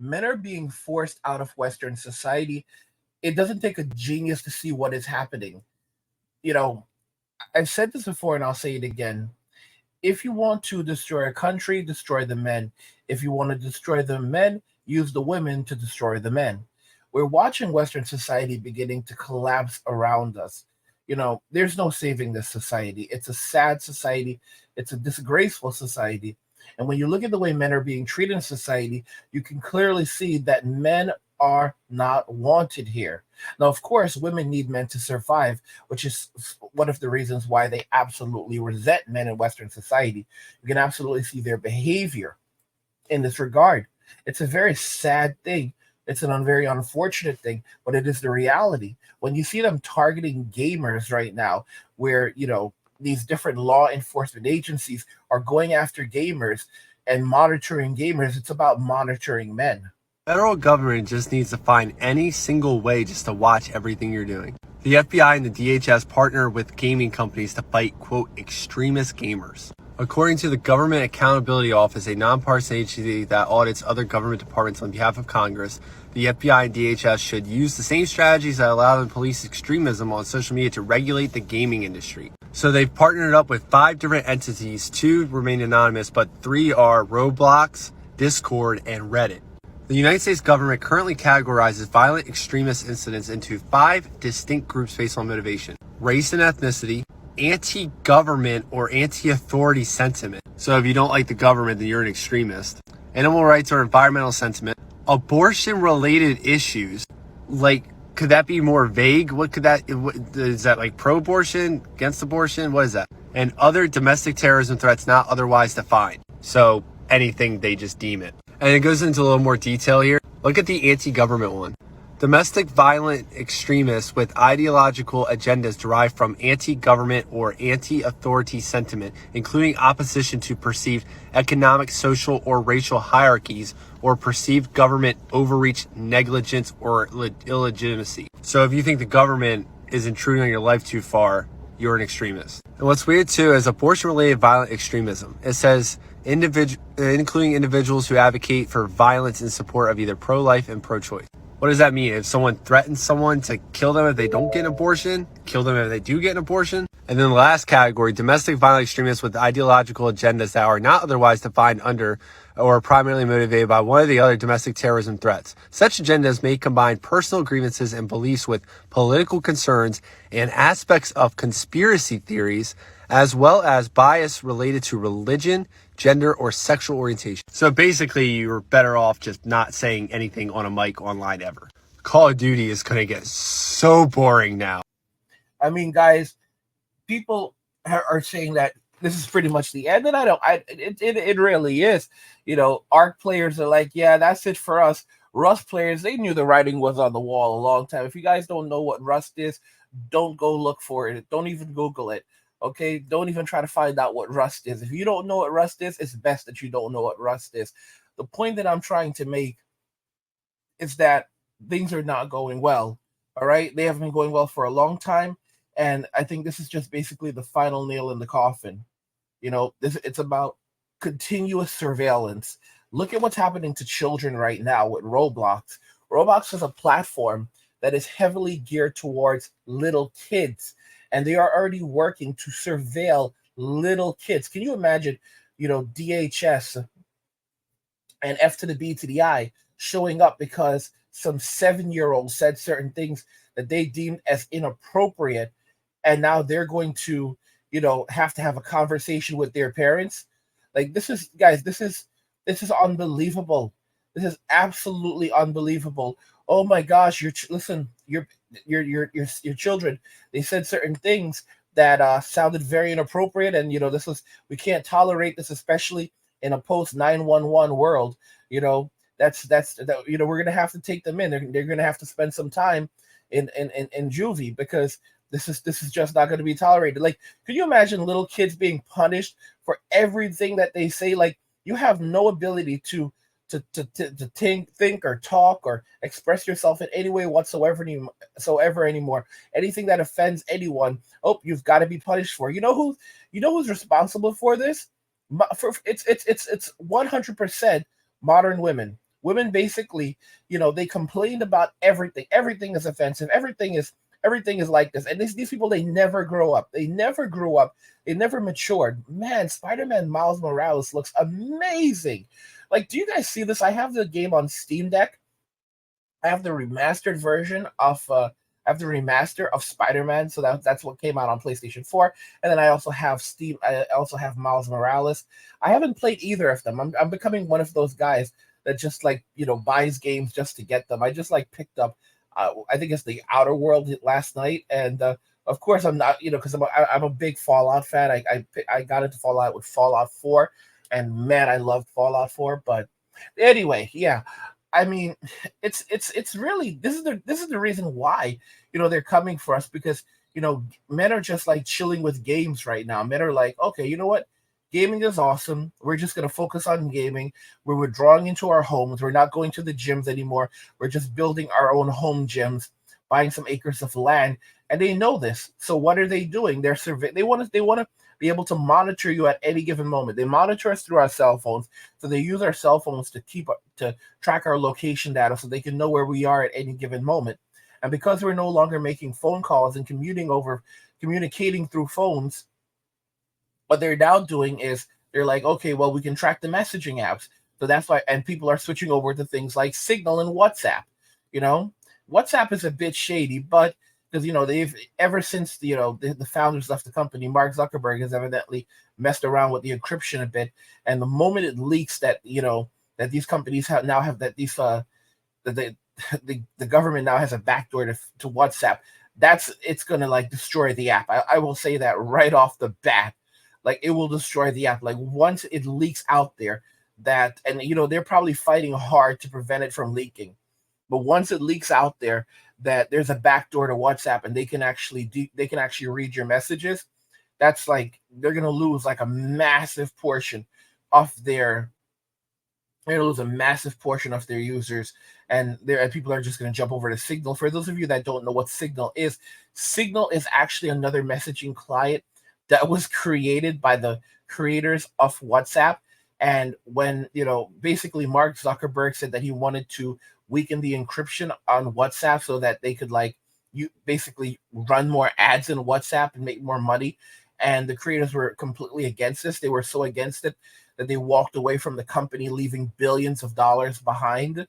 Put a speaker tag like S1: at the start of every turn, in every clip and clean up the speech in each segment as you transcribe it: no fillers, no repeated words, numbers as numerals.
S1: men are being forced out of Western society. It doesn't take a genius to see what is happening. You know, I've said this before and I'll say it again. If you want to destroy a country, destroy the men. If you want to destroy the men, use the women to destroy the men. We're watching Western society beginning to collapse around us. There's no saving this society. It's a sad society. It's a disgraceful society. And when you look at the way men are being treated in society, you can clearly see that men are not wanted here. Now, of course, women need men to survive, which is one of the reasons why they absolutely resent men in Western society. You can absolutely see their behavior in this regard. It's a very sad thing. It's very unfortunate thing, but it is the reality. When you see them targeting gamers right now, where, these different law enforcement agencies are going after gamers and monitoring gamers, it's about monitoring men.
S2: Federal government just needs to find any single way just to watch everything you're doing. The FBI and the DHS partner with gaming companies to fight, quote, extremist gamers. According to the Government Accountability Office, a nonpartisan agency that audits other government departments on behalf of Congress, the FBI and DHS should use the same strategies that allow them to police extremism on social media to regulate the gaming industry. So they've partnered up with 5 different entities. 2 remain anonymous, but 3 are Roblox, Discord, and Reddit. The United States government currently categorizes violent extremist incidents into 5 distinct groups based on motivation: race and ethnicity, anti-government or anti-authority sentiment. So if you don't like the government, then you're an extremist. Animal rights or environmental sentiment. Abortion-related issues. Like, could that be more vague? Is that like pro-abortion, against abortion? What is that? And other domestic terrorism threats not otherwise defined. So anything, they just deem it. And it goes into a little more detail here. Look at the anti-government one. Domestic violent extremists with ideological agendas derived from anti-government or anti-authority sentiment, including opposition to perceived economic, social, or racial hierarchies, or perceived government overreach, negligence, or illegitimacy. So if you think the government is intruding on your life too far, you're an extremist. And what's weird too is abortion-related violent extremism. It says including individuals who advocate for violence in support of either pro-life and pro-choice. What does that mean? If someone threatens someone to kill them if they don't get an abortion, kill them if they do get an abortion? And then the last category, domestic violent extremists with ideological agendas that are not otherwise defined under or primarily motivated by one of the other domestic terrorism threats. Such agendas may combine personal grievances and beliefs with political concerns and aspects of conspiracy theories, as well as bias related to religion, gender, or sexual orientation. So basically, you're better off just not saying anything on a mic online ever. Call of Duty is going to get so boring now.
S1: I mean, guys, people are saying that this is pretty much the end, and it really is. ARC players are like, yeah, that's it for us. Rust players, they knew the writing was on the wall a long time. If you guys don't know what Rust is, don't go look for it. Don't even Google it. Okay, don't even try to find out what Rust is. If you don't know what Rust is, it's best that you don't know what Rust is. The point that I'm trying to make is that things are not going well. All right, they have been going well for a long time, and I think this is just basically the final nail in the coffin. It's about continuous surveillance. Look at what's happening to children right now with Roblox. Roblox is a platform that is heavily geared towards little kids, and they are already working to surveil little kids. Can you imagine, DHS and F to the B to the I showing up because some 7-year-old said certain things that they deemed as inappropriate, and now they're going to, have to have a conversation with their parents? Like, this is unbelievable. This is absolutely unbelievable. Oh my gosh, your children, they said certain things that sounded very inappropriate, and we can't tolerate this, especially in a post 911 world. We're gonna have to take them in. They're gonna have to spend some time in juvie, because this is just not going to be tolerated. Like, could you imagine little kids being punished for everything that they say? Like, you have no ability to think or talk or express yourself in any way whatsoever anymore. Anything that offends anyone, you've got to be punished for. You know who's responsible for this? It's 100% modern women. women basically, they complained about everything. Everything is offensive. Everything is like this. And these people, they never grow up. They never grew up. They never matured. Man, Spider-Man Miles Morales looks amazing. Like, do you guys see this? I have the game on Steam Deck. I have the remastered version of I have the remaster of Spider-Man, so that's what came out on PlayStation 4. And then I also have Steam. I also have Miles Morales. I haven't played either of them. I'm becoming one of those guys that just like buys games just to get them. I just like picked up. I think it's the Outer World last night, and of course I'm not because I'm a big Fallout fan. I got into Fallout with Fallout 4, and man, I loved Fallout 4. But anyway, yeah, I mean, it's really this is the reason why they're coming for us because men are just like chilling with games right now. Men are like, okay, you know what? Gaming is awesome. We're just gonna focus on gaming. We're withdrawing into our homes. We're not going to the gyms anymore. We're just building our own home gyms, buying some acres of land, and they know this. So what are they doing? They want to be able to monitor you at any given moment. They monitor us through our cell phones. So they use our cell phones to track our location data so they can know where we are at any given moment. And because we're no longer making phone calls and communicating through phones, what they're now doing is they're like, okay, well, we can track the messaging apps. So that's why, and people are switching over to things like Signal and WhatsApp. You know, WhatsApp is a bit shady, but because they've ever since the founders left the company, Mark Zuckerberg has evidently messed around with the encryption a bit, and the moment it leaks that that these companies now have that these that the government now has a backdoor to WhatsApp, it's gonna like destroy the app. I will say that right off the bat, like it will destroy the app. Like once it leaks out there, that and they're probably fighting hard to prevent it from leaking, but once it leaks out there that there's a backdoor to WhatsApp and they can actually read your messages, that's like they're gonna lose like a massive portion of their they're gonna lose a massive portion of their users, and people are just gonna jump over to Signal. For those of you that don't know what Signal is actually another messaging client that was created by the creators of WhatsApp. And when basically Mark Zuckerberg said that he wanted to weaken the encryption on WhatsApp so that they could like you basically run more ads in WhatsApp and make more money. And the creators were completely against this. They were so against it that they walked away from the company, leaving billions of dollars behind.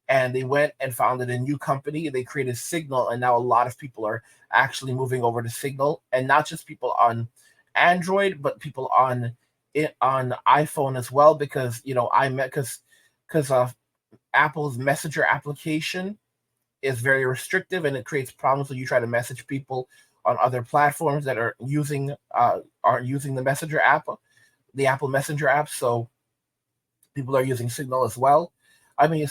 S1: And they went and founded a new company. They created Signal, and now a lot of people are actually moving over to Signal, and not just people on Android, but people on iPhone as well, because I met because of Apple's Messenger application is very restrictive, and it creates problems when you try to message people on other platforms that are using the Messenger app, the Apple Messenger app. So people are using Signal as well. I mean,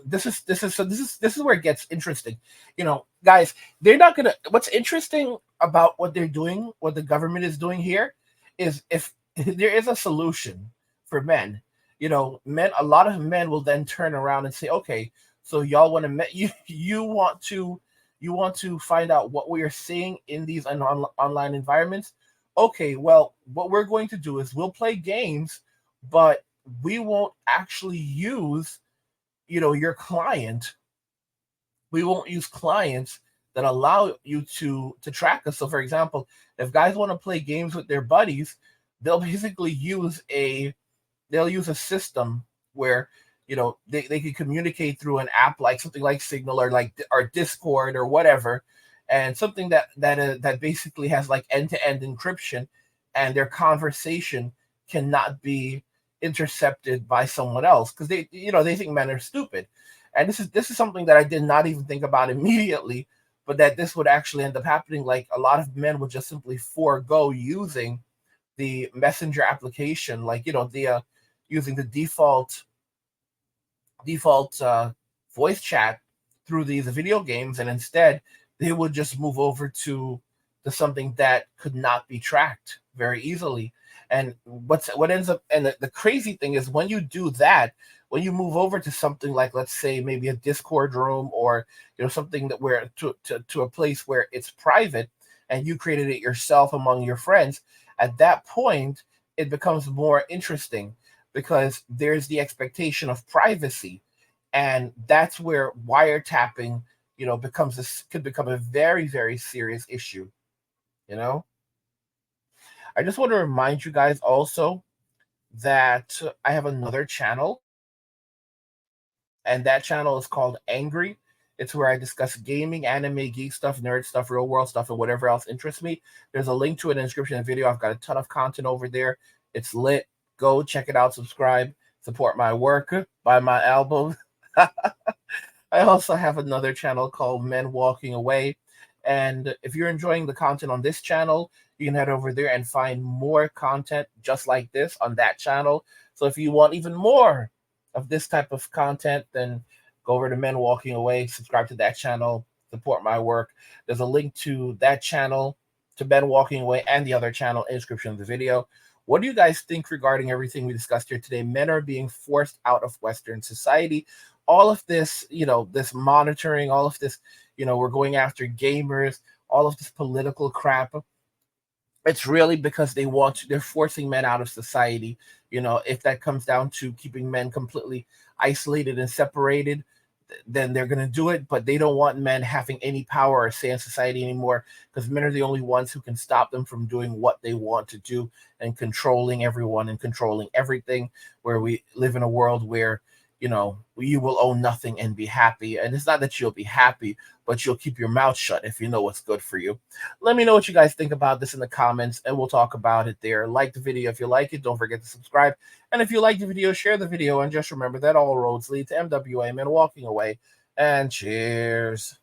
S1: this is where it gets interesting. Guys, they're not gonna. What's interesting about what they're doing, what the government is doing here, is if there is a solution for men. Men. A lot of men will then turn around and say, okay, so y'all want to you want to find out what we are seeing in these online environments. Okay, well, what we're going to do is we'll play games, but we won't actually use your client. We won't use clients that allow you to track us. So for example, if guys want to play games with their buddies, they'll basically use a system where they can communicate through an app like something like Signal or Discord or whatever, and something that basically has like end-to-end encryption, and their conversation cannot be intercepted by someone else because they think men are stupid. And this is something that I did not even think about immediately, but that this would actually end up happening. Like a lot of men would just simply forego using the messenger application, like the using the default voice chat through these video games, and instead they would just move over to something that could not be tracked very easily. And what ends up, and the crazy thing is, when you do that, when you move over to something like, let's say, maybe a Discord room, or something that where to a place where it's private, and you created it yourself among your friends, at that point it becomes more interesting because there's the expectation of privacy. And that's where wiretapping, could become a very, very serious issue. You know, I just want to remind you guys also that I have another channel, and that channel is called Angry. It's where I discuss gaming, anime, geek stuff, nerd stuff, real world stuff, and whatever else interests me. There's a link to it in the description of the video. I've got a ton of content over there. It's lit. Go check it out, subscribe, support my work, buy my album. I also have another channel called Men Walking Away. And if you're enjoying the content on this channel, you can head over there and find more content just like this on that channel. So if you want even more of this type of content, then go over to Men Walking Away, subscribe to that channel, support my work. There's a link to that channel, to Men Walking Away, and the other channel in the description of the video. What do you guys think regarding everything we discussed here today? Men are being forced out of Western society. All of this, this monitoring, all of this, we're going after gamers, all of this political crap. It's really because they're forcing men out of society. If that comes down to keeping men completely isolated and separated, then they're going to do it. But they don't want men having any power or say in society anymore, because men are the only ones who can stop them from doing what they want to do and controlling everyone and controlling everything, where we live in a world where you will own nothing and be happy. And it's not that you'll be happy, but you'll keep your mouth shut if you know what's good for you. Let me know what you guys think about this in the comments, and we'll talk about it there. Like the video if you like it. Don't forget to subscribe. And if you like the video, share the video. And just remember that all roads lead to MWA, Men Walking Away. And cheers.